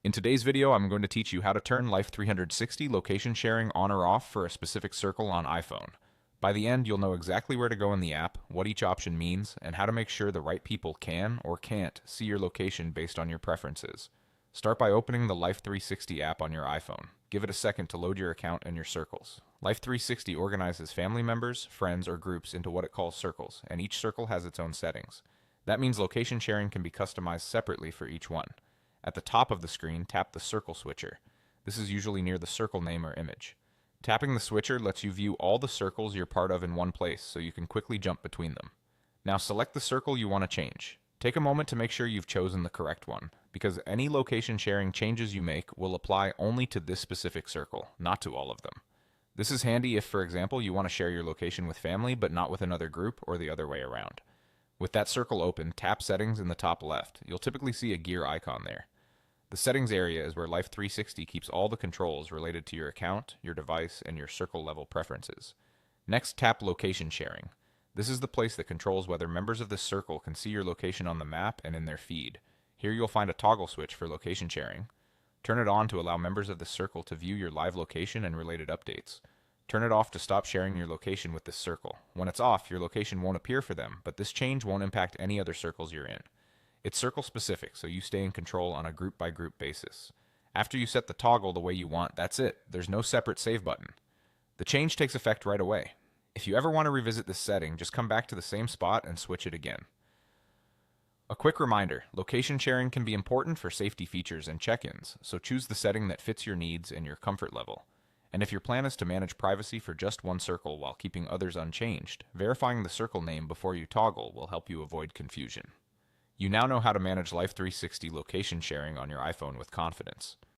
In today's video, I'm going to teach you how to turn Life 360 location sharing on or off for a specific circle on iPhone. By the end, you'll know exactly where to go in the app, what each option means, and how to make sure the right people can or can't see your location based on your preferences. Start by opening the Life 360 app on your iPhone. Give it a second to load your account and your circles. Life 360 organizes family members, friends, or groups into what it calls circles, and each circle has its own settings. That means location sharing can be customized separately for each one. At the top of the screen, tap the circle switcher. This is usually near the circle name or image. Tapping the switcher lets you view all the circles you're part of in one place, so you can quickly jump between them. Now select the circle you want to change. Take a moment to make sure you've chosen the correct one, because any location sharing changes you make will apply only to this specific circle, not to all of them. This is handy if, for example, you want to share your location with family but not with another group, or the other way around. With that circle open, tap Settings in the top left. You'll typically see a gear icon there. The Settings area is where Life 360 keeps all the controls related to your account, your device, and your circle level preferences. Next, tap Location Sharing. This is the place that controls whether members of this circle can see your location on the map and in their feed. Here you'll find a toggle switch for location sharing. Turn it on to allow members of this circle to view your live location and related updates. Turn it off to stop sharing your location with this circle. When it's off, your location won't appear for them, but this change won't impact any other circles you're in. It's circle specific, so you stay in control on a group by group basis. After you set the toggle the way you want, that's it. There's no separate save button. The change takes effect right away. If you ever want to revisit this setting, just come back to the same spot and switch it again. A quick reminder, location sharing can be important for safety features and check-ins, so choose the setting that fits your needs and your comfort level. And if your plan is to manage privacy for just one circle while keeping others unchanged, verifying the circle name before you toggle will help you avoid confusion. You now know how to manage Life 360 location sharing on your iPhone with confidence.